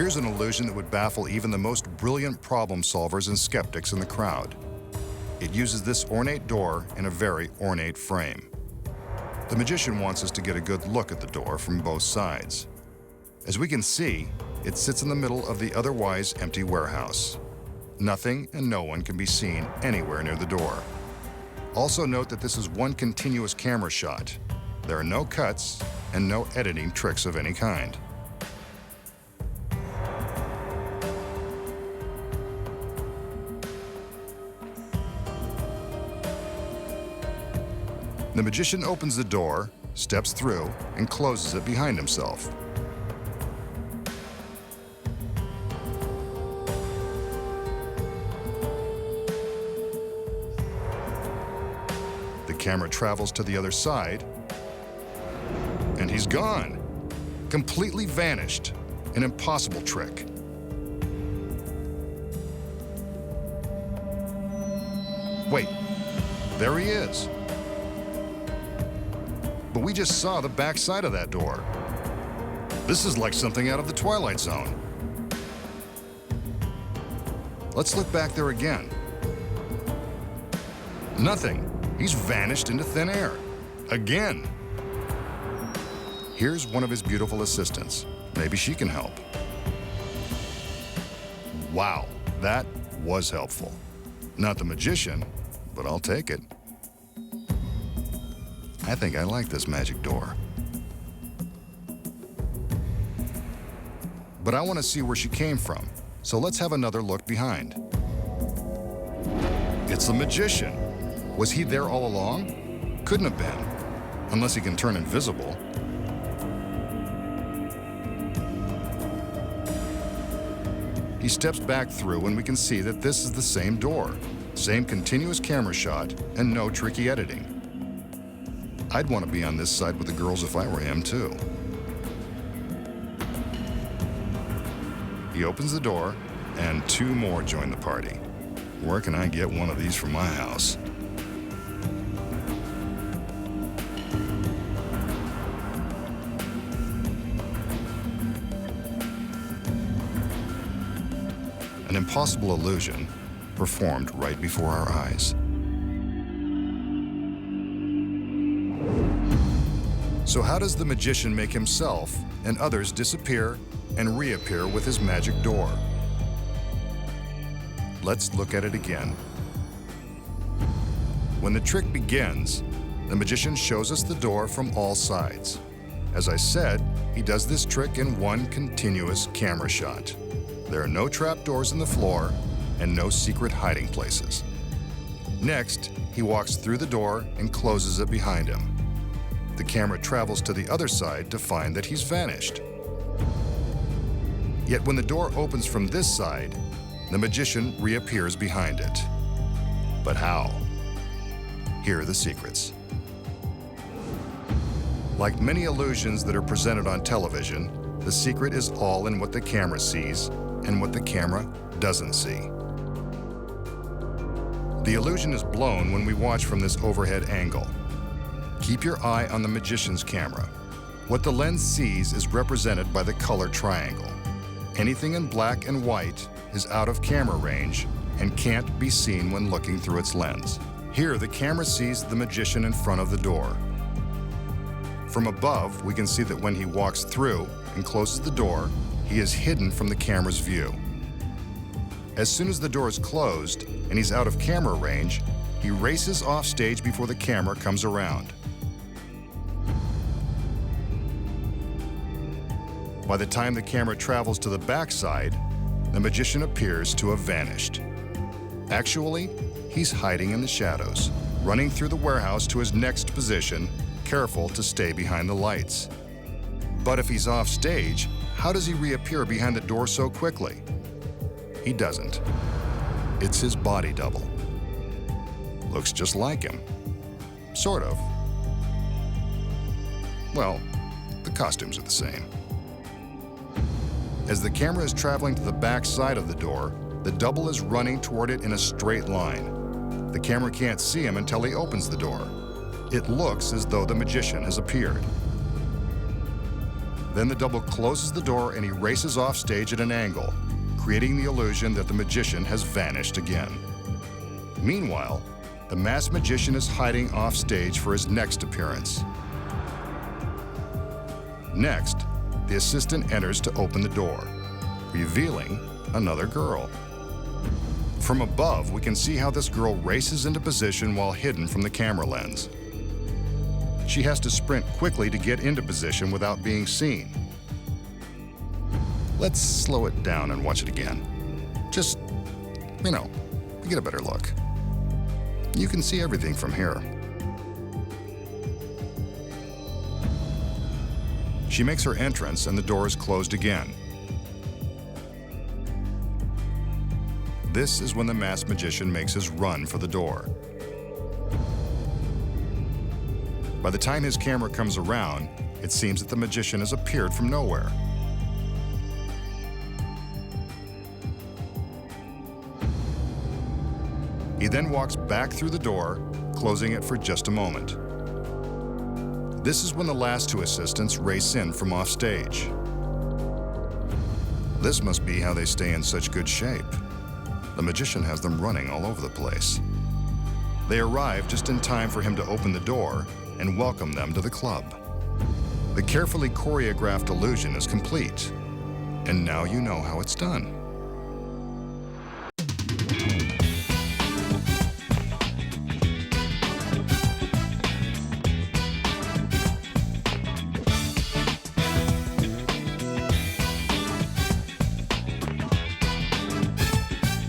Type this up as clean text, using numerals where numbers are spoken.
Here's an illusion that would baffle even the most brilliant problem solvers and skeptics in the crowd. It uses this ornate door in a very ornate frame. The magician wants us to get a good look at the door from both sides. As we can see, it sits in the middle of the otherwise empty warehouse. Nothing and no one can be seen anywhere near the door. Also note that this is one continuous camera shot. There are no cuts and no editing tricks of any kind. The magician opens the door, steps through, and closes it behind himself. The camera travels to the other side, and he's gone. Completely vanished. An impossible trick. Wait, there he is. But we just saw the back side of that door. This is like something out of the Twilight Zone. Let's look back there again. Nothing. He's vanished into thin air. Again. Here's one of his beautiful assistants. Maybe she can help. Wow, that was helpful. Not the magician, but I'll take it. I think I like this magic door. But I want to see where she came from, so let's have another look behind. It's the magician. Was he there all along? Couldn't have been, unless he can turn invisible. He steps back through and we can see that this is the same door, same continuous camera shot, and no tricky editing. I'd want to be on this side with the girls if I were him, too. He opens the door, and two more join the party. Where can I get one of these for my house? An impossible illusion performed right before our eyes. So how does the magician make himself and others disappear and reappear with his magic door? Let's look at it again. When the trick begins, the magician shows us the door from all sides. As I said, he does this trick in one continuous camera shot. There are no trapdoors in the floor and no secret hiding places. Next, he walks through the door and closes it behind him. The camera travels to the other side to find that he's vanished. Yet when the door opens from this side, the magician reappears behind it. But how? Here are the secrets. Like many illusions that are presented on television, the secret is all in what the camera sees and what the camera doesn't see. The illusion is blown when we watch from this overhead angle. Keep your eye on the magician's camera. What the lens sees is represented by the color triangle. Anything in black and white is out of camera range and can't be seen when looking through its lens. Here, the camera sees the magician in front of the door. From above, we can see that when he walks through and closes the door, he is hidden from the camera's view. As soon as the door is closed and he's out of camera range, he races off stage before the camera comes around. By the time the camera travels to the backside, the magician appears to have vanished. Actually, he's hiding in the shadows, running through the warehouse to his next position, careful to stay behind the lights. But if he's off stage, how does he reappear behind the door so quickly? He doesn't. It's his body double. Looks just like him. Sort of. Well, the costumes are the same. As the camera is traveling to the back side of the door, the double is running toward it in a straight line. The camera can't see him until he opens the door. It looks as though the magician has appeared. Then the double closes the door and he races off stage at an angle, creating the illusion that the magician has vanished again. Meanwhile, the masked magician is hiding off stage for his next appearance. Next, the assistant enters to open the door, revealing another girl. From above, we can see how this girl races into position while hidden from the camera lens. She has to sprint quickly to get into position without being seen. Let's slow it down and watch it again. Just, to get a better look. You can see everything from here. She makes her entrance and the door is closed again. This is when the masked magician makes his run for the door. By the time his camera comes around, it seems that the magician has appeared from nowhere. He then walks back through the door, closing it for just a moment. This is when the last two assistants race in from off stage. This must be how they stay in such good shape. The magician has them running all over the place. They arrive just in time for him to open the door and welcome them to the club. The carefully choreographed illusion is complete, and now you know how it's done.